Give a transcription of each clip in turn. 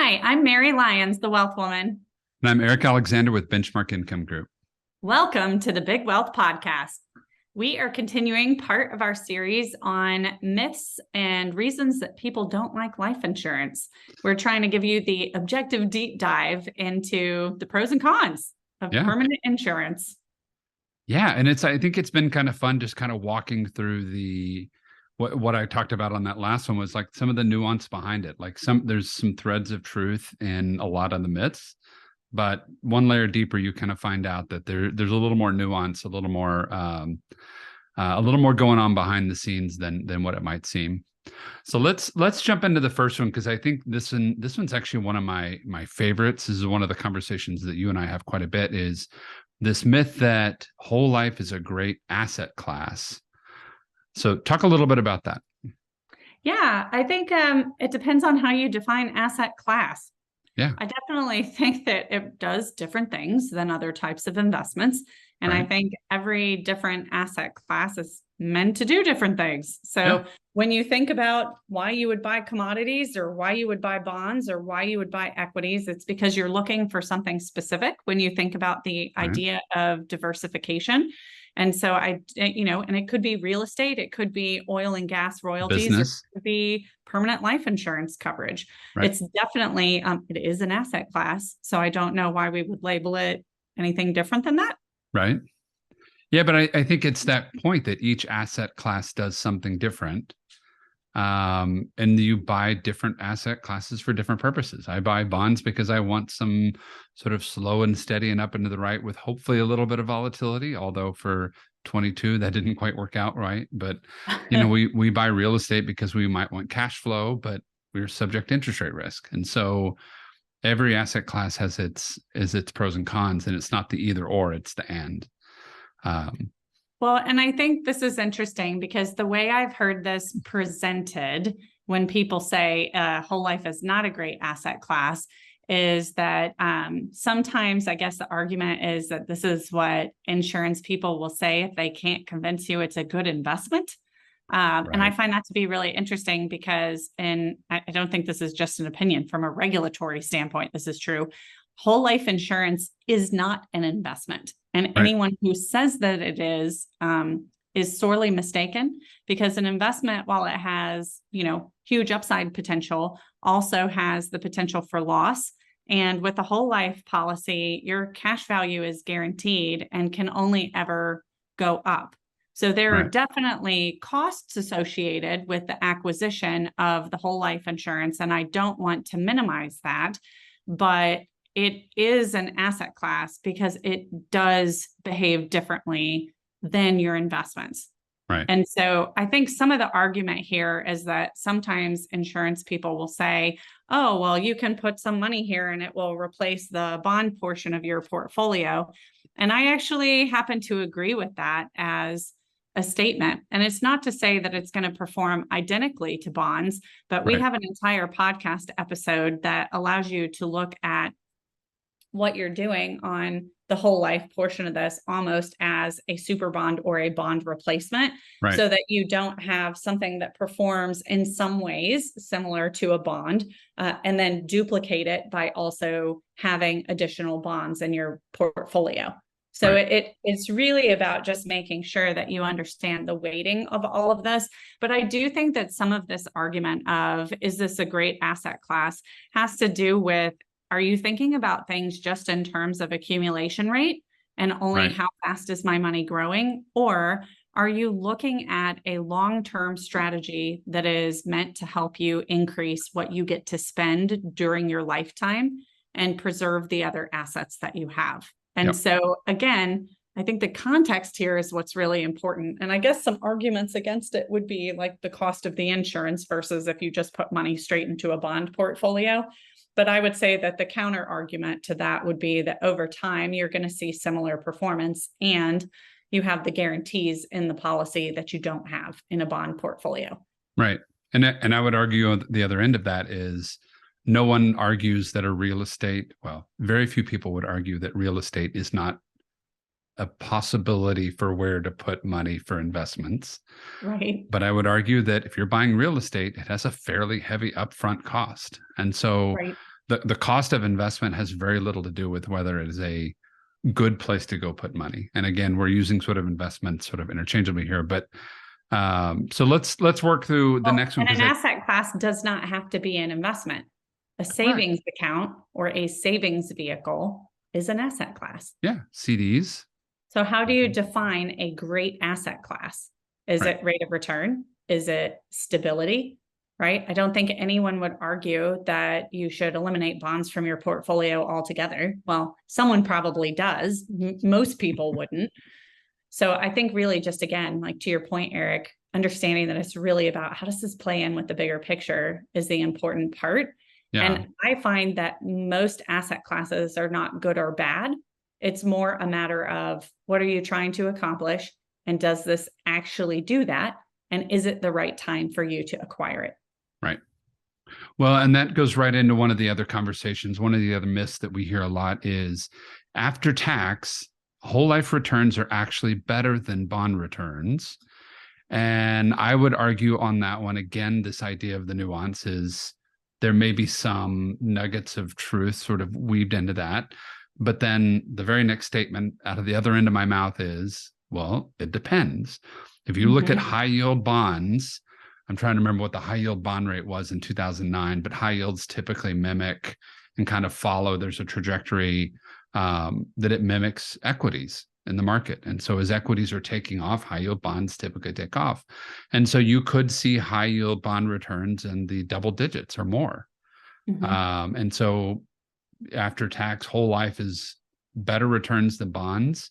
Hi, I'm Mary Lyons, the Wealth Woman. And I'm Eric Alexander with Benchmark Income Group. Welcome to the Big Wealth Podcast. We are continuing part of our series on myths and reasons that people don't like life insurance. We're trying to give you the objective deep dive into the pros and cons of permanent insurance. Yeah, and I think it's been kind of fun just kind of walking through what I talked about on that last one was like some of the nuance behind it. Like there's some threads of truth in a lot of the myths, but one layer deeper, you kind of find out that there's a little more nuance, a little more going on behind the scenes than what it might seem. So let's jump into the first one, because I think this one's actually one of my favorites. This is one of the conversations that you and I have quite a bit, is this myth that whole life is a great asset class. So talk a little bit about that. Yeah, I think it depends on how you define asset class. Yeah, I definitely think that it does different things than other types of investments. And I think every different asset class is meant to do different things. So when you think about why you would buy commodities or why you would buy bonds or why you would buy equities, it's because you're looking for something specific when you think about the idea of diversification. And so and it could be real estate, it could be oil and gas royalties, business. it could be permanent life insurance coverage. It's definitely, it is an asset class. So I don't know why we would label it anything different than that. Right. Yeah, but I think it's that point that each asset class does something different. And you buy different asset classes for different purposes. I buy bonds because I want some sort of slow and steady and up and to the right with hopefully a little bit of volatility, although for 22 that didn't quite work out right. But we buy real estate because we might want cash flow, but we're subject to interest rate risk. And so every asset class has its pros and cons, and it's not the either or, it's the and. Well, and I think this is interesting because the way I've heard this presented when people say whole life is not a great asset class is that sometimes I guess the argument is that this is what insurance people will say if they can't convince you it's a good investment. And I find that to be really interesting because, and I don't think this is just an opinion from a regulatory standpoint, this is true. Whole life insurance is not an investment. And anyone who says that it is sorely mistaken, because an investment, while it has, huge upside potential, also has the potential for loss. And with a whole life policy, your cash value is guaranteed and can only ever go up. So there are definitely costs associated with the acquisition of the whole life insurance. And I don't want to minimize that, but it is an asset class because it does behave differently than your investments. And so I think some of the argument here is that sometimes insurance people will say, oh, well, you can put some money here and it will replace the bond portion of your portfolio. And I actually happen to agree with that as a statement. And it's not to say that it's going to perform identically to bonds, but we have an entire podcast episode that allows you to look at what you're doing on the whole life portion of this almost as a super bond or a bond replacement, so that you don't have something that performs in some ways similar to a bond and then duplicate it by also having additional bonds in your portfolio. So it's really about just making sure that you understand the weighting of all of this. But I do think that some of this argument of, is this a great asset class, has to do with, are you thinking about things just in terms of accumulation rate and only how fast is my money growing? Or are you looking at a long-term strategy that is meant to help you increase what you get to spend during your lifetime and preserve the other assets that you have? And so again, I think the context here is what's really important. And I guess some arguments against it would be like the cost of the insurance versus if you just put money straight into a bond portfolio. But I would say that the counter argument to that would be that over time, you're going to see similar performance and you have the guarantees in the policy that you don't have in a bond portfolio. Right. And I would argue the other end of that is no one argues that very few people would argue that real estate is not a possibility for where to put money for investments. But I would argue that if you're buying real estate, it has a fairly heavy upfront cost. And so the cost of investment has very little to do with whether it is a good place to go put money. And again, we're using sort of investment sort of interchangeably here, but so let's work through the next one. And an asset class does not have to be an investment. A savings account or a savings vehicle is an asset class. Yeah, CDs. So how do you define a great asset class? Is it rate of return? Is it stability? Right? I don't think anyone would argue that you should eliminate bonds from your portfolio altogether. Well, someone probably does. Most people wouldn't. So I think really just, again, like to your point, Eric, understanding that it's really about how does this play in with the bigger picture is the important part. Yeah. And I find that most asset classes are not good or bad. It's more a matter of what are you trying to accomplish? And does this actually do that? And is it the right time for you to acquire it? Right. Well, and that goes right into one of the other conversations. One of the other myths that we hear a lot is after tax, whole life returns are actually better than bond returns. And I would argue on that one, again, this idea of the nuances, there may be some nuggets of truth sort of weaved into that. But then the very next statement out of the other end of my mouth is, well, it depends. If you look at high yield bonds, I'm trying to remember what the high yield bond rate was in 2009, but high yields typically mimic and kind of follow. There's a trajectory that it mimics equities in the market. And so as equities are taking off, high yield bonds typically take off. And so you could see high yield bond returns in the double digits or more. And so after tax, whole life is better returns than bonds,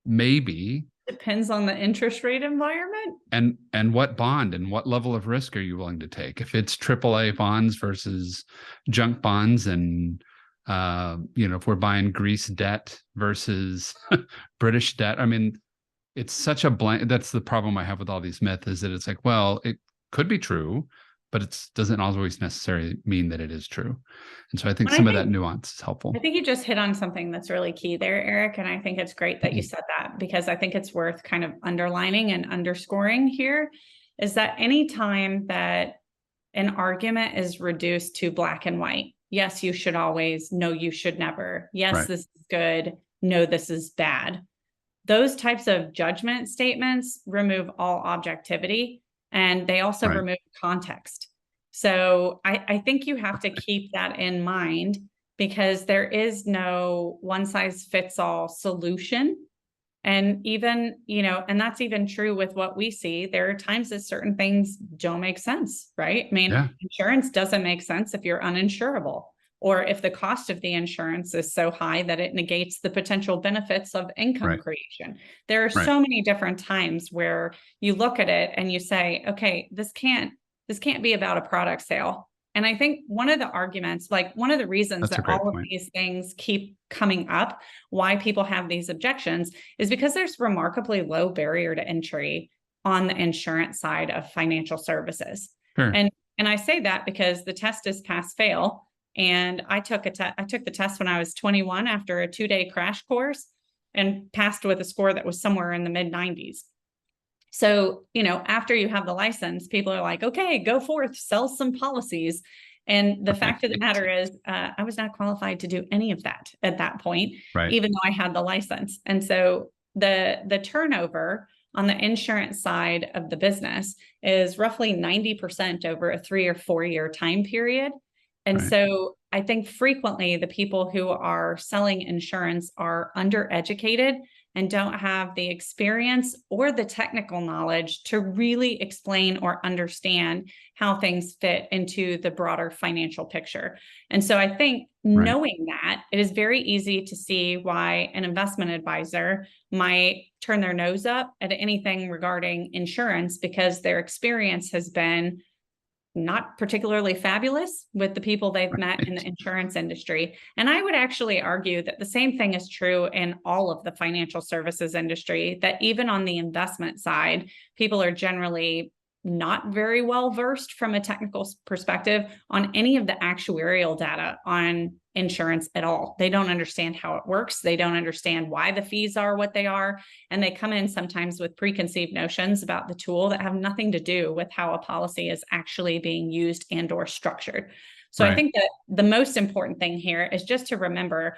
maybe. Depends on the interest rate environment. And what bond and what level of risk are you willing to take? If it's AAA bonds versus junk bonds, and if we're buying Greece debt versus British debt, I mean, it's such a blank. That's the problem I have with all these myths, is that it's like, well, it could be true, but it doesn't always necessarily mean that it is true. And so I think some of that nuance is helpful. I think you just hit on something that's really key there, Eric. And I think it's great that you said that, because I think it's worth kind of underlining and underscoring here, is that anytime that an argument is reduced to black and white, yes, you should always, no, you should never. Yes, this is good. No, this is bad. Those types of judgment statements remove all objectivity, and they also remove context. So I think you have to keep that in mind, because there is no one size fits all solution. And even, and that's even true with what we see. There are times that certain things don't make sense, right? I mean, insurance doesn't make sense if you're uninsurable, or if the cost of the insurance is so high that it negates the potential benefits of income creation. There are so many different times where you look at it and you say, okay, this can't be about a product sale. And I think one of the arguments, like one of the reasons that all of these things keep coming up, why people have these objections, is because there's remarkably low barrier to entry on the insurance side of financial services. And I say that because the test is pass fail. And I took the test when I was 21 after a 2-day crash course, and passed with a score that was somewhere in the mid 90s. So, after you have the license, people are like, okay, go forth, sell some policies. And the fact of the matter is, I was not qualified to do any of that at that point, even though I had the license. And so the turnover on the insurance side of the business is roughly 90% over a 3 or 4 year time period. And so I think frequently the people who are selling insurance are undereducated and don't have the experience or the technical knowledge to really explain or understand how things fit into the broader financial picture. And so I think knowing that, it is very easy to see why an investment advisor might turn their nose up at anything regarding insurance, because their experience has been not particularly fabulous with the people they've met in the insurance industry. And I would actually argue that the same thing is true in all of the financial services industry, that even on the investment side, people are generally not very well versed from a technical perspective on any of the actuarial data on insurance at all. They don't understand how it works. They don't understand why the fees are what they are. And they come in sometimes with preconceived notions about the tool that have nothing to do with how a policy is actually being used and or structured. So I think that the most important thing here is just to remember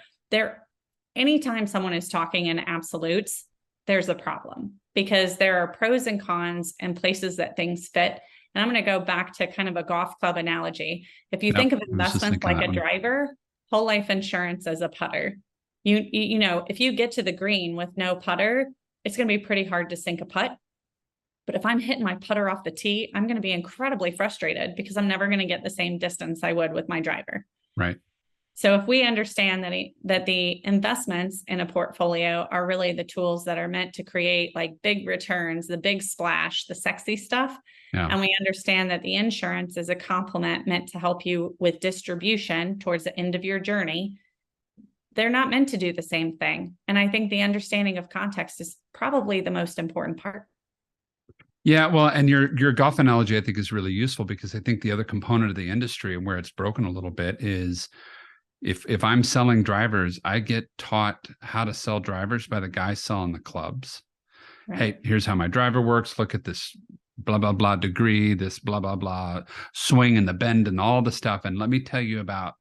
anytime someone is talking in absolutes, there's a problem, because there are pros and cons and places that things fit. And I'm going to go back to kind of a golf club analogy. If you think of investments like a driver, whole life insurance as a putter. You know, if you get to the green with no putter, it's going to be pretty hard to sink a putt. But if I'm hitting my putter off the tee, I'm going to be incredibly frustrated because I'm never going to get the same distance I would with my driver. Right. So if we understand that the investments in a portfolio are really the tools that are meant to create like big returns, the big splash, the sexy stuff, and we understand that the insurance is a complement meant to help you with distribution towards the end of your journey, they're not meant to do the same thing. And I think the understanding of context is probably the most important part. Yeah, well, and your golf analogy, I think, is really useful, because I think the other component of the industry and where it's broken a little bit is if I'm selling drivers, I get taught how to sell drivers by the guy selling the clubs. Right. Hey, here's how my driver works. Look at this blah, blah, blah degree, this blah, blah, blah swing and the bend and all the stuff. And let me tell you about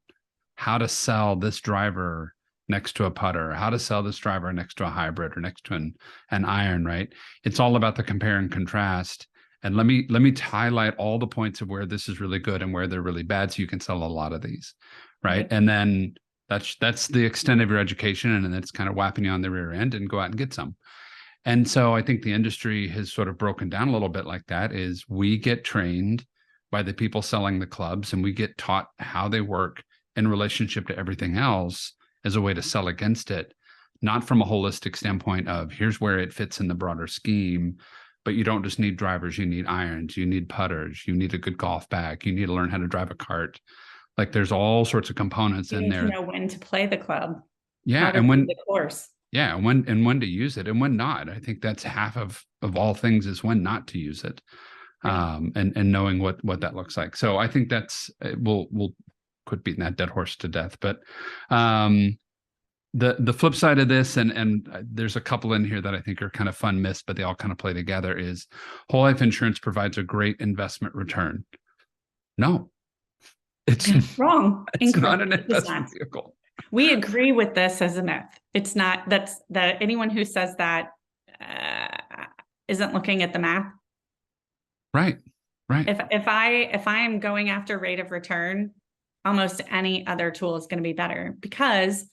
how to sell this driver next to a putter, how to sell this driver next to a hybrid or next to an iron, right? It's all about the compare and contrast. And let me highlight all the points of where this is really good and where they're really bad, so you can sell a lot of these, right? And then that's the extent of your education, and then it's kind of whapping you on the rear end and go out and get some. And so I think the industry has sort of broken down a little bit like that. Is we get trained by the people selling the clubs, and we get taught how they work in relationship to everything else as a way to sell against it, not from a holistic standpoint of here's where it fits in the broader scheme. But you don't just need drivers, you need irons, you need putters, you need a good golf bag, you need to learn how to drive a cart. Like there's all sorts of components in there. You know when to play the club. Yeah, and when the course. Yeah, and when to use it and when not. I think that's half of all things, is when not to use it, and knowing what that looks like. So I think that's we'll quit beating that dead horse to death. But the flip side of this, and there's a couple in here that I think are kind of fun myths, but they all kind of play together, is whole life insurance provides a great investment return. No, it's wrong. It's not an investment vehicle. We agree with this as a myth. It's not. That anyone who says that isn't looking at the math. Right. If I am going after rate of return, almost any other tool is going to be better, because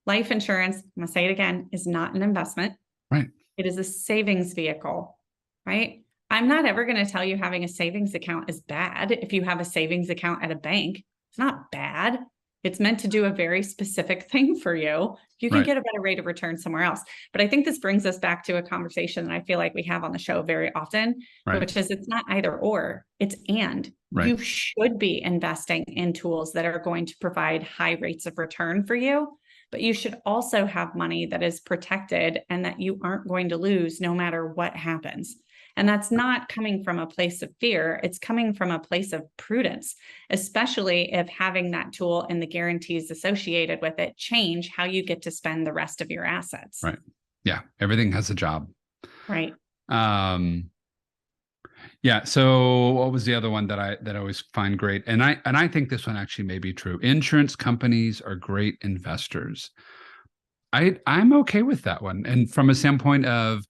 life insurance, I'm going to say it again, is not an investment. Right. It is a savings vehicle. Right. I'm not ever going to tell you having a savings account is bad. If you have a savings account at a bank, it's not bad. It's meant to do a very specific thing for you. You can get a better rate of return somewhere else. But I think this brings us back to a conversation that I feel like we have on the show very often, which is it's not either or, it's and. You should be investing in tools that are going to provide high rates of return for you, but you should also have money that is protected and that you aren't going to lose no matter what happens. And that's not coming from a place of fear. It's coming from a place of prudence, especially if having that tool and the guarantees associated with it change how you get to spend the rest of your assets. Right. Yeah. Everything has a job. Right. Yeah. So what was the other one that I always find great? And I think this one actually may be true. Insurance companies are great investors. I'm okay with that one. And from a standpoint of,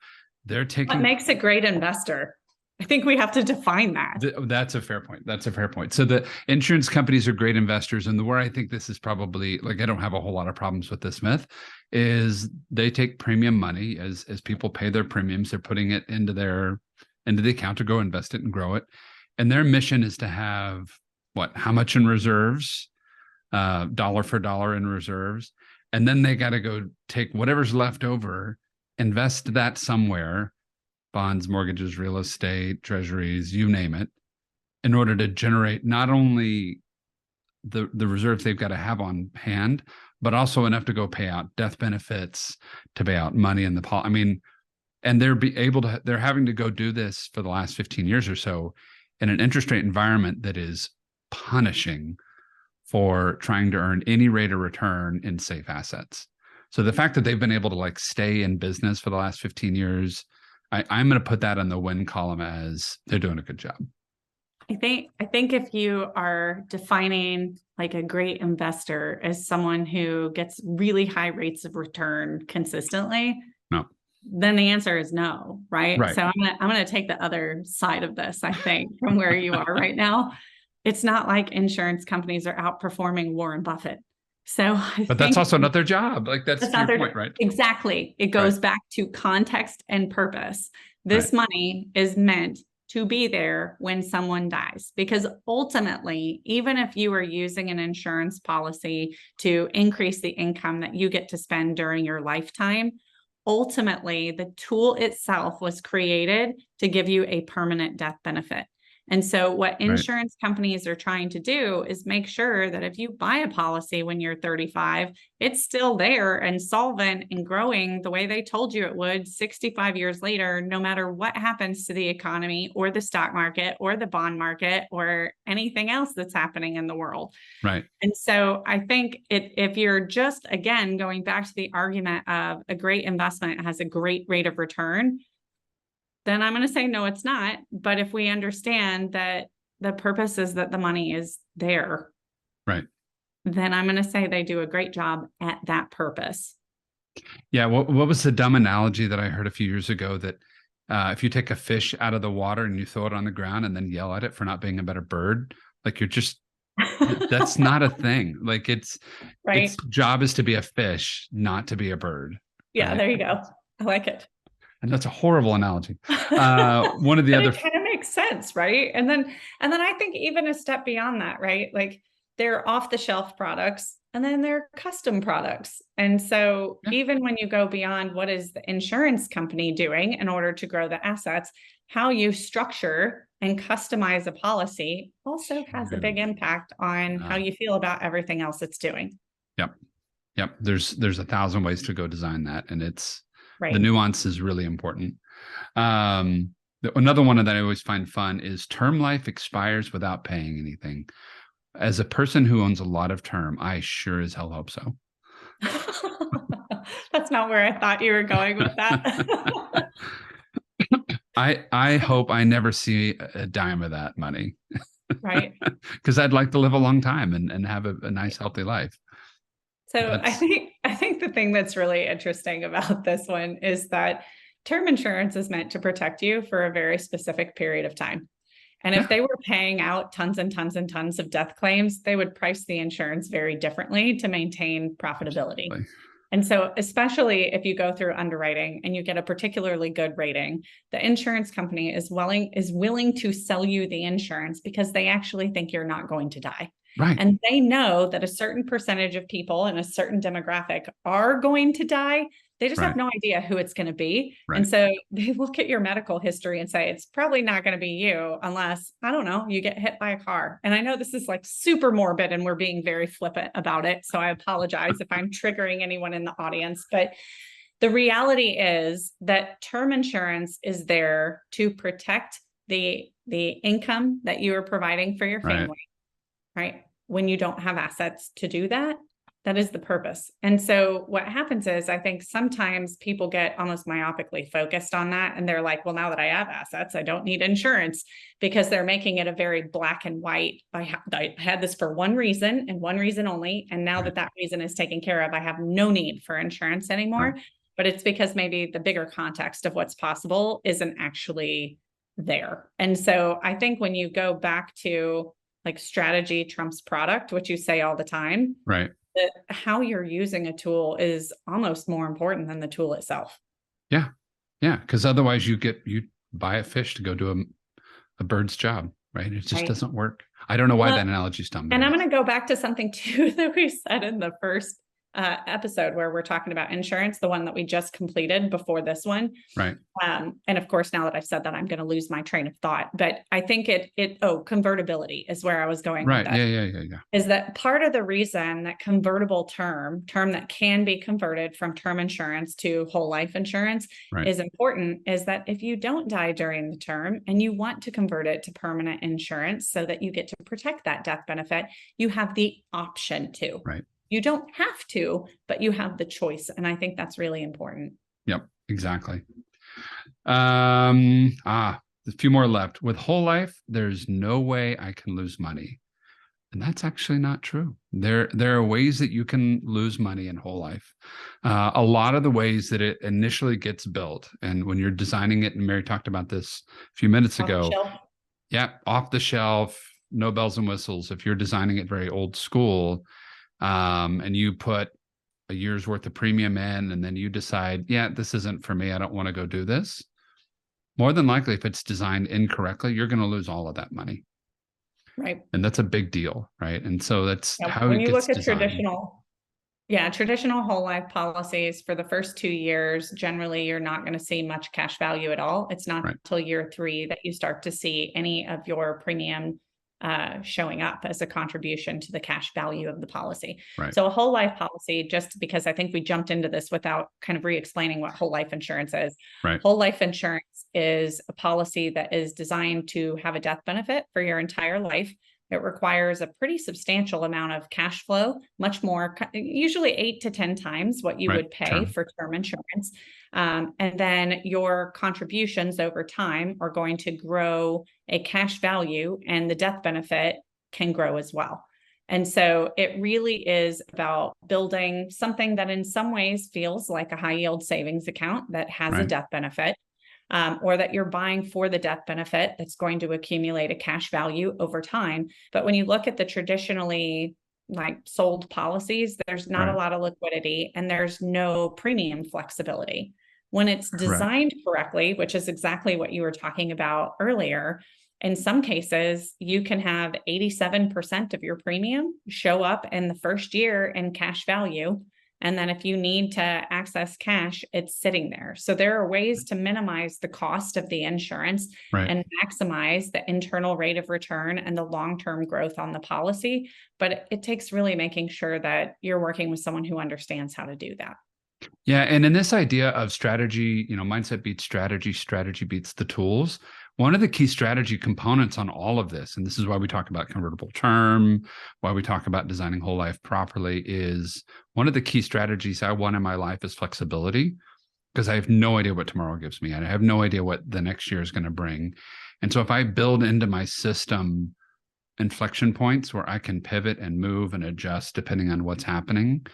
they're taking. What makes a great investor? I think we have to define that. That's a fair point. So the insurance companies are great investors. And where I think this is probably, like, I don't have a whole lot of problems with this myth, is they take premium money as people pay their premiums. They're putting it into the account to go invest it and grow it. And their mission is to have how much in reserves, dollar for dollar in reserves. And then they got to go take whatever's left over, invest that somewhere, bonds, mortgages, real estate, treasuries, you name it, in order to generate not only the reserves they've got to have on hand, but also enough to go pay out death benefits, to pay out money in the I mean, and they're having to go do this for the last 15 years or so in an interest rate environment that is punishing for trying to earn any rate of return in safe assets. So the fact that they've been able to like stay in business for the last 15 years, I'm going to put that on the win column as they're doing a good job. I think if you are defining like a great investor as someone who gets really high rates of return consistently, no, then the answer is no, right? Right. So I'm gonna take the other side of this, I think, from where you are right now. It's not like insurance companies are outperforming Warren Buffett. So but that's also not their job. Like that's not your their point, right? Exactly. It goes back to context and purpose. This money is meant to be there when someone dies, because ultimately, even if you are using an insurance policy to increase the income that you get to spend during your lifetime, ultimately the tool itself was created to give you a permanent death benefit. And so what insurance companies are trying to do is make sure that if you buy a policy when you're 35, it's still there and solvent and growing the way they told you it would 65 years later, no matter what happens to the economy or the stock market or the bond market or anything else that's happening in the world. Right. And so I think if you're just, again, going back to the argument of a great investment has a great rate of return, then I'm going to say, no, it's not. But if we understand that the purpose is that the money is there, right, then I'm going to say they do a great job at that purpose. Yeah. What was the dumb analogy that I heard a few years ago that if you take a fish out of the water and you throw it on the ground and then yell at it for not being a better bird, like you're just, that's not a thing. Like its job is to be a fish, not to be a bird. Yeah, right? There you go. I like it. And that's a horrible analogy. One of the other, it kind of makes sense, right? And then I think even a step beyond that, right? Like they're off the shelf products and then they're custom products. And so even when you go beyond what is the insurance company doing in order to grow the assets, how you structure and customize a policy also has a big impact on how you feel about everything else it's doing. Yep. There's 1,000 ways to go design that. And it's, the nuance is really important. Another one that I always find fun is term life expires without paying anything. As a person who owns a lot of term, I sure as hell hope so. That's not where I thought you were going with that. I hope I never see a dime of that money. Right. Because I'd like to live a long time and have a nice, healthy life. So I think the thing that's really interesting about this one is that term insurance is meant to protect you for a very specific period of time. And if they were paying out tons and tons and tons of death claims, they would price the insurance very differently to maintain profitability. Absolutely. And so especially if you go through underwriting and you get a particularly good rating, the insurance company is willing to sell you the insurance because they actually think you're not going to die. Right. And they know that a certain percentage of people in a certain demographic are going to die. They just have no idea who it's going to be. And so they look at your medical history and say, it's probably not going to be you unless, I don't know, you get hit by a car. And I know this is like super morbid and we're being very flippant about it. So I apologize if I'm triggering anyone in the audience, but the reality is that term insurance is there to protect the income that you are providing for your family. Right? When you don't have assets to do that, that is the purpose. And so what happens is I think sometimes people get almost myopically focused on that. And they're like, well, now that I have assets, I don't need insurance, because they're making it a very black and white. I had this for one reason and one reason only. And now that reason is taken care of, I have no need for insurance anymore. But it's because maybe the bigger context of what's possible isn't actually there. And so I think when you go back to like strategy trumps product, which you say all the time, that how you're using a tool is almost more important than the tool itself. Yeah. Because otherwise you buy a fish to go do a bird's job, right? It just doesn't work. I don't know why that analogy is dumb. And I'm going to go back to something too that we said in the first episode where we're talking about insurance, the one that we just completed before this one. Right. And of course, now that I've said that, I'm going to lose my train of thought. But I think convertibility is where I was going with Right. that. Yeah. Is that part of the reason that convertible term that can be converted from term insurance to whole life insurance Right. is important, is that if you don't die during the term and you want to convert it to permanent insurance so that you get to protect that death benefit, you have the option to. Right. You don't have to, but you have the choice. And I think that's really important. Yep, exactly. A few more left. With whole life, there's no way I can lose money. And that's actually not true. There are ways that you can lose money in whole life. A lot of the ways that it initially gets built, and when you're designing it, and Mary talked about this a few minutes ago. Yeah, off the shelf, no bells and whistles. If you're designing it very old school, and you put a year's worth of premium in, and then you decide, yeah, this isn't for me, I don't want to go do this. More than likely, if it's designed incorrectly, you're going to lose all of that money. Right. And that's a big deal, right? And so that's how when it you gets look at designed. traditional whole life policies for the first 2 years, generally you're not going to see much cash value at all. It's not until year 3 that you start to see any of your premium showing up as a contribution to the cash value of the policy. Right. So a whole life policy, just because I think we jumped into this without kind of re-explaining what whole life insurance is. Right. Whole life insurance is a policy that is designed to have a death benefit for your entire life. It requires a pretty substantial amount of cash flow, much more, usually 8 to 10 times what you would pay for term insurance. And then your contributions over time are going to grow a cash value, and the death benefit can grow as well. And so it really is about building something that in some ways feels like a high yield savings account that has a death benefit. Or that you're buying for the death benefit that's going to accumulate a cash value over time. But when you look at the traditionally sold policies, there's not a lot of liquidity and there's no premium flexibility. When it's designed correctly, which is exactly what you were talking about earlier, in some cases, you can have 87% of your premium show up in the first year in cash value. And then if you need to access cash, it's sitting there. So there are ways to minimize the cost of the insurance and maximize the internal rate of return and the long-term growth on the policy. But it takes really making sure that you're working with someone who understands how to do that. Yeah. And in this idea of strategy, mindset beats strategy, strategy beats the tools. One of the key strategy components on all of this, and this is why we talk about convertible term, why we talk about designing whole life properly, is one of the key strategies I want in my life is flexibility, because I have no idea what tomorrow gives me. And I have no idea what the next year is going to bring. And so if I build into my system inflection points where I can pivot and move and adjust depending on what's happening,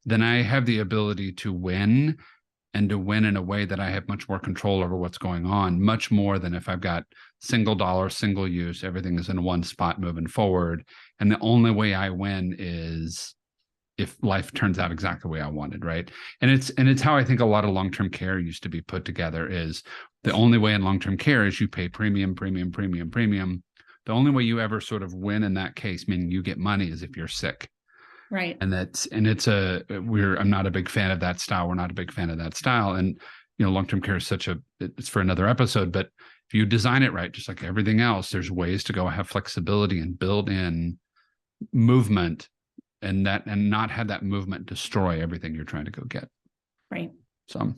then I have the ability to win, and to win in a way that I have much more control over what's going on, much more than if I've got single dollar, single use, everything is in one spot moving forward. And the only way I win is if life turns out exactly the way I wanted, right? And it's how I think a lot of long-term care used to be put together, is the only way in long-term care is you pay premium. The only way you ever sort of win in that case, meaning you get money, is if you're sick. Right. And I'm not a big fan of that style. We're not a big fan of that style. And, long-term care is it's for another episode, but if you design it right, just like everything else, there's ways to go have flexibility and build in movement, and not have that movement destroy everything you're trying to go get. Right. So,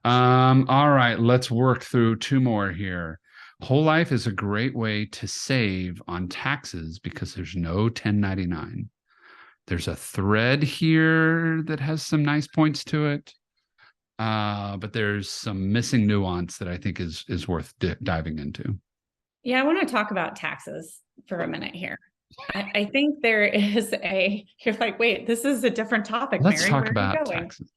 all right, let's work through 2 more here. Whole life is a great way to save on taxes because there's no 1099. There's a thread here that has some nice points to it, but there's some missing nuance that I think is worth diving into. Yeah, I want to talk about taxes for a minute here. I think there is you're like, wait, this is a different topic, Let's Mary. talk about taxes.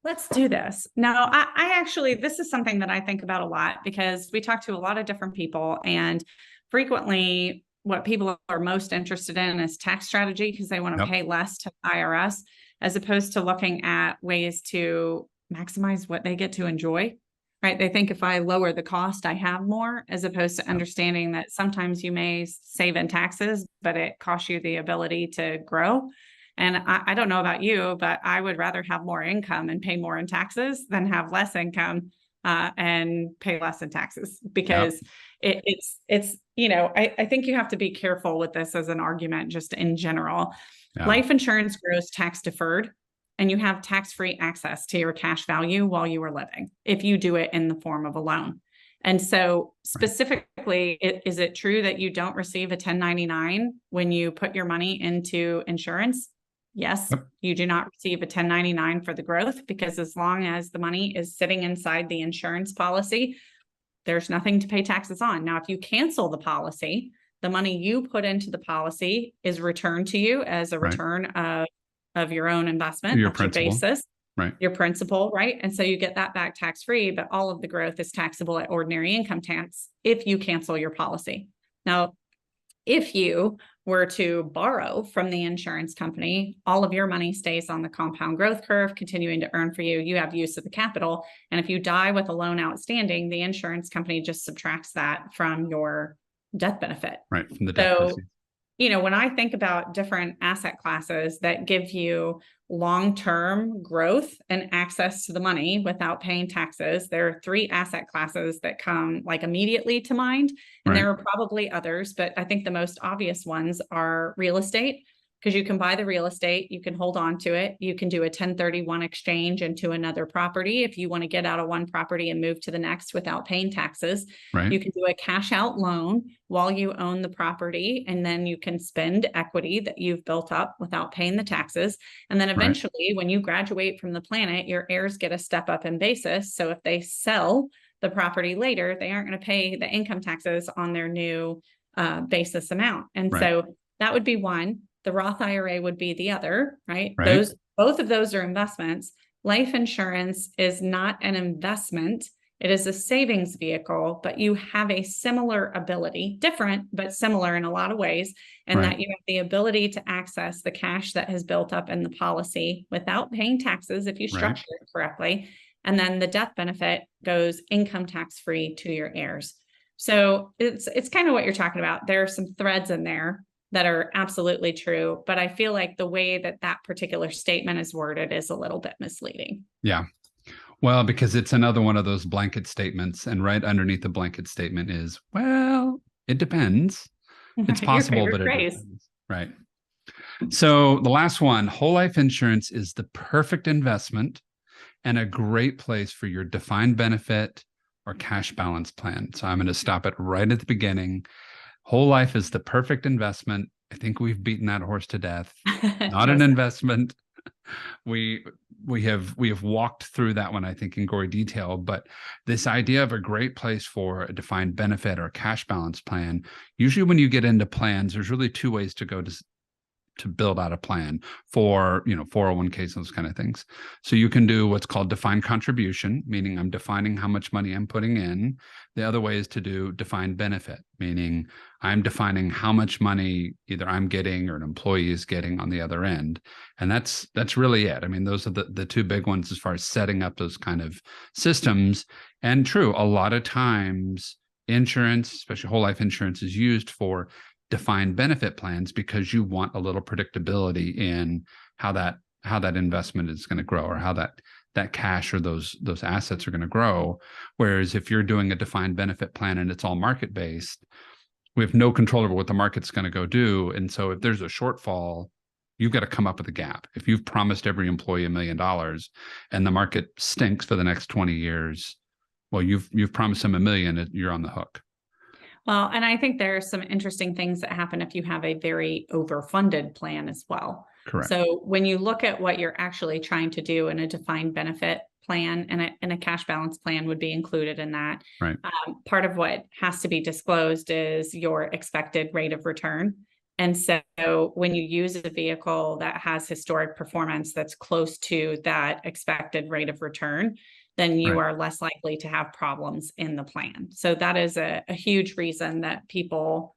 Let's do this. No, I actually, this is something that I think about a lot because we talk to a lot of different people, and frequently what people are most interested in is tax strategy because they want to pay less to IRS, as opposed to looking at ways to maximize what they get to enjoy, right? They think if I lower the cost, I have more, as opposed to understanding that sometimes you may save in taxes, but it costs you the ability to grow. And I don't know about you, but I would rather have more income and pay more in taxes than have less income and pay less in taxes, because it's, I think you have to be careful with this as an argument, just in general. Yeah. Life insurance grows tax deferred, and you have tax-free access to your cash value while you are living, if you do it in the form of a loan. And so specifically, is it true that you don't receive a 1099 when you put your money into insurance? Yes, you do not receive a 1099 for the growth, because as long as the money is sitting inside the insurance policy, there's nothing to pay taxes on. Now, if you cancel the policy, the money you put into the policy is returned to you as a return of your own investment. Your That's principal. your basis. Right. Your principal, right? And so you get that back tax-free, but all of the growth is taxable at ordinary income tax if you cancel your policy. Now, if you were to borrow from the insurance company, all of your money stays on the compound growth curve, continuing to earn for you. You have use of the capital. And if you die with a loan outstanding, the insurance company just subtracts that from your death benefit. Right. From the death proceeds. When I think about different asset classes that give you long-term growth and access to the money without paying taxes, there are 3 asset classes that come like immediately to mind. And there are probably others, but I think the most obvious ones are real estate, because you can buy the real estate, you can hold on to it. You can do a 1031 exchange into another property if you want to get out of one property and move to the next without paying taxes. You can do a cash out loan while you own the property, and then you can spend equity that you've built up without paying the taxes. And then eventually, when you graduate from the planet, your heirs get a step up in basis. So if they sell the property later, they aren't going to pay the income taxes on their new basis amount. And so that would be one. The Roth IRA would be the other, right? Both of those are investments. Life insurance is not an investment. It is a savings vehicle, but you have a similar ability, different, but similar in a lot of ways, and that you have the ability to access the cash that has built up in the policy without paying taxes if you structure it correctly. And then the death benefit goes income tax free to your heirs. So it's kind of what you're talking about. There are some threads in there that are absolutely true, but I feel like the way that that particular statement is worded is a little bit misleading. Yeah. Well, because it's another one of those blanket statements, and right underneath the blanket statement is, well, it depends. It's possible, but it depends. Right. So the last one, whole life insurance is the perfect investment and a great place for your defined benefit or cash balance plan. So I'm going to stop it right at the beginning. Whole life is the perfect investment. I think we've beaten that horse to death. Not an investment. We have walked through that one, I think, in gory detail. But this idea of a great place for a defined benefit or cash balance plan, usually when you get into plans, there's really 2 ways to go to build out a plan for, 401ks, those kind of things. So you can do what's called defined contribution, meaning I'm defining how much money I'm putting in. The other way is to do defined benefit, meaning I'm defining how much money either I'm getting or an employee is getting on the other end. And that's really it. I mean, those are the 2 big ones as far as setting up those kind of systems. And true, a lot of times insurance, especially whole life insurance, is used for defined benefit plans because you want a little predictability in how that investment is going to grow, or how that cash or those assets are going to grow. Whereas if you're doing a defined benefit plan and it's all market based, we have no control over what the market's going to go do. And so if there's a shortfall, you've got to come up with a gap. If you've promised every employee $1 million and the market stinks for the next 20 years, well, you've promised them $1 million, you're on the hook. Well, and I think there are some interesting things that happen if you have a very overfunded plan as well. Correct. So when you look at what you're actually trying to do in a defined benefit plan, and a cash balance plan would be included in that. Right. Part of what has to be disclosed is your expected rate of return. And so when you use a vehicle that has historic performance that's close to that expected rate of return, then you are less likely to have problems in the plan. So that is a huge reason that people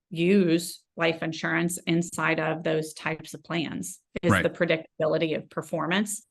use life insurance inside of those types of plans, is the predictability of performance.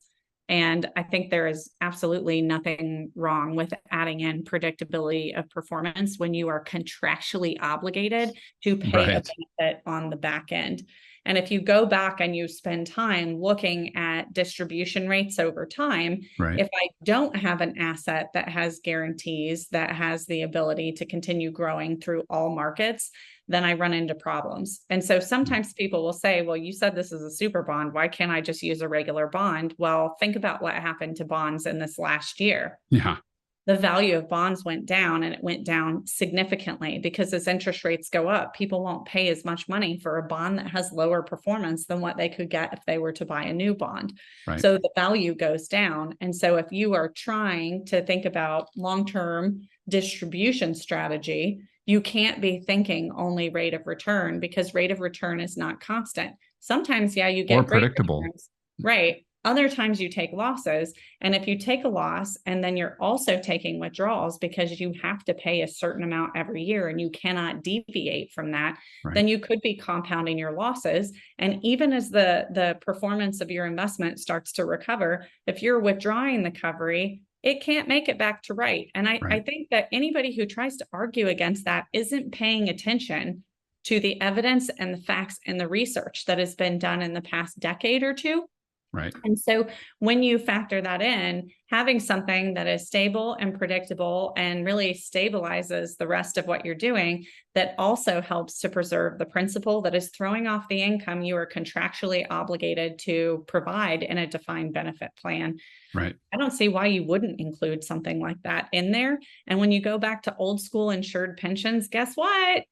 And I think there is absolutely nothing wrong with adding in predictability of performance when you are contractually obligated to pay a Right. benefit on the back end. And if you go back and you spend time looking at distribution rates over time, Right. if I don't have an asset that has guarantees, that has the ability to continue growing through all markets, then I run into problems. And so sometimes people will say, well, you said this is a super bond. Why can't I just use a regular bond? Well, think about what happened to bonds in this last year. Yeah. The value of bonds went down, and it went down significantly because as interest rates go up, people won't pay as much money for a bond that has lower performance than what they could get if they were to buy a new bond. Right. So the value goes down. And so if you are trying to think about long-term distribution strategy, you can't be thinking only rate of return, because rate of return is not constant. Sometimes, yeah, you get Or great predictable. returns, right? Other times you take losses. And if you take a loss and then you're also taking withdrawals because you have to pay a certain amount every year and you cannot deviate from that, Right. then you could be compounding your losses. And even as the performance of your investment starts to recover, if you're withdrawing the recovery, it can't make it back to right. And I think that anybody who tries to argue against that isn't paying attention to the evidence and the facts and the research that has been done in the past decade or two. Right. And so when you factor that in, having something that is stable and predictable and really stabilizes the rest of what you're doing, that also helps to preserve the principal that is throwing off the income you are contractually obligated to provide in a defined benefit plan. Right. I don't see why you wouldn't include something like that in there. And when you go back to old school insured pensions, guess what?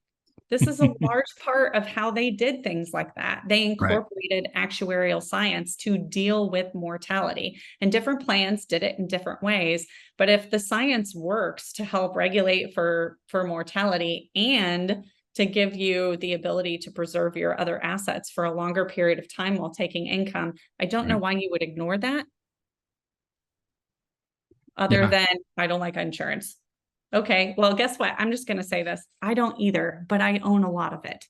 This is a large part of how they did things like that. They incorporated actuarial science to deal with mortality, and different plans did it in different ways. But if the science works to help regulate for mortality and to give you the ability to preserve your other assets for a longer period of time while taking income, I don't know why you would ignore that. Other than I don't like insurance. Okay, well, guess what? I'm just going to say this. I don't either, but I own a lot of it.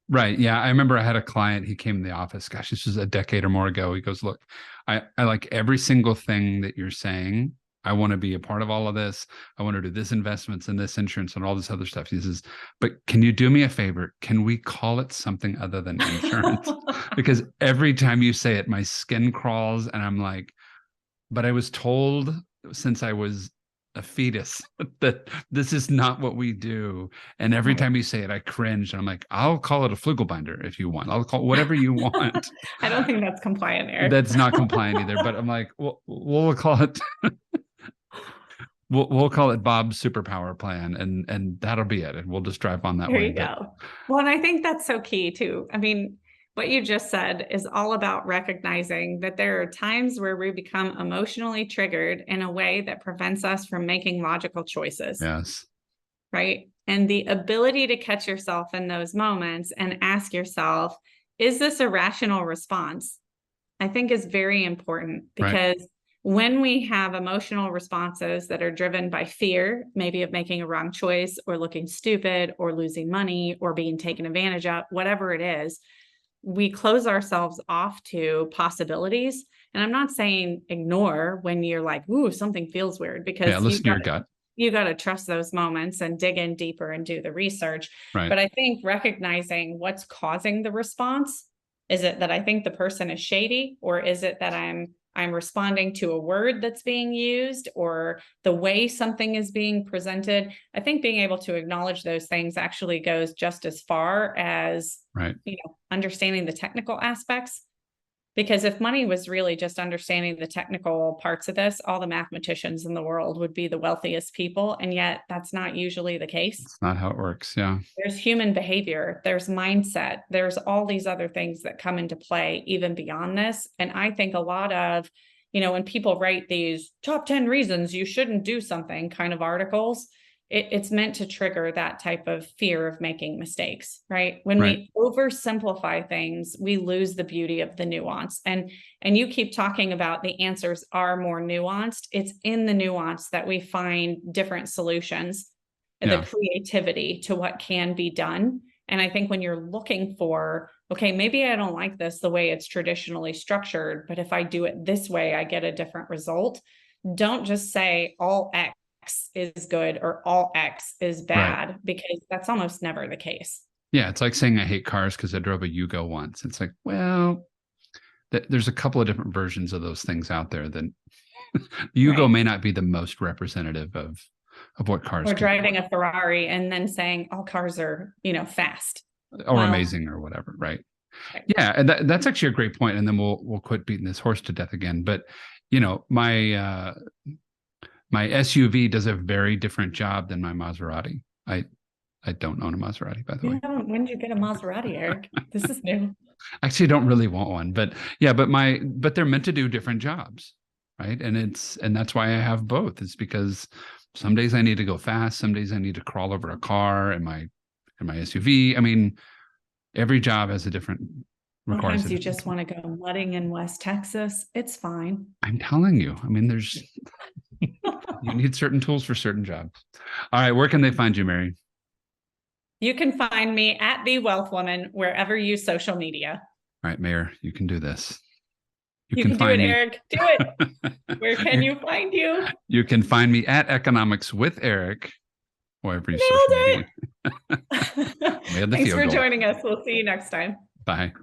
Right. Yeah. I remember I had a client, he came in the office, gosh, this was a decade or more ago. He goes, look, I like every single thing that you're saying. I want to be a part of all of this. I want to do this investments and this insurance and all this other stuff. He says, but can you do me a favor? Can we call it something other than insurance? Because every time you say it, my skin crawls and I'm like, but I was told since I was a fetus that this is not what we do. And every time you say it, I cringe. And I'm like, I'll call it a Flugelbinder if you want. I'll call it whatever you want. I don't think that's compliant, Eric. That's not compliant either. But I'm like, we'll call it we'll call it Bob's superpower plan, and that'll be it. And we'll just drive on that way. There you go. Well, and I think that's so key too. I mean, what you just said is all about recognizing that there are times where we become emotionally triggered in a way that prevents us from making logical choices. Yes. Right. And the ability to catch yourself in those moments and ask yourself, is this a rational response? I think is very important, because when we have emotional responses that are driven by fear, maybe of making a wrong choice or looking stupid or losing money or being taken advantage of, whatever it is, we close ourselves off to possibilities. And I'm not saying ignore when you're like, ooh, something feels weird, because listen to your gut. You got to trust those moments and dig in deeper and do the research. Right. But I think recognizing what's causing the response, is it that I think the person is shady, or is it that I'm responding to a word that's being used, or the way something is being presented? I think being able to acknowledge those things actually goes just as far as, understanding the technical aspects. Because if money was really just understanding the technical parts of this, all the mathematicians in the world would be the wealthiest people. And yet that's not usually the case. It's not how it works. Yeah. There's human behavior, there's mindset, there's all these other things that come into play even beyond this. And I think a lot of, when people write these top 10 reasons you shouldn't do something kind of articles, it's meant to trigger that type of fear of making mistakes, right? When we oversimplify things, we lose the beauty of the nuance. And you keep talking about the answers are more nuanced. It's in the nuance that we find different solutions, the creativity to what can be done. And I think when you're looking for, okay, maybe I don't like this the way it's traditionally structured, but if I do it this way, I get a different result. Don't just say all X is good or all X is bad, because that's almost never the case. Yeah, it's like saying I hate cars because I drove a Yugo once. It's like, well, there's a couple of different versions of those things out there. That Yugo may not be the most representative of what cars. Or driving a Ferrari and then saying all cars are, fast or amazing or whatever, right? Yeah, and that's actually a great point. And then we'll quit beating this horse to death again. But my SUV does a very different job than my Maserati. I don't own a Maserati, by the way. When did you get a Maserati, Eric? This is new. Actually, I don't really want one, but yeah, but they're meant to do different jobs, right? And that's why I have both. It's because some days I need to go fast, some days I need to crawl over a car in my SUV. I mean, every job has a different requirement. Sometimes you just want to go mudding in West Texas. It's fine. I'm telling you. I mean, there's you need certain tools for certain jobs. All right, where can they find you, Mary? You can find me at The Wealth Woman wherever you use social media. All right, Mayor, you can do this. You can find do it, me. Eric. Do it. Where can you find you? You can find me at Economics with Eric, wherever you social media. Thanks for joining us. We'll see you next time. Bye.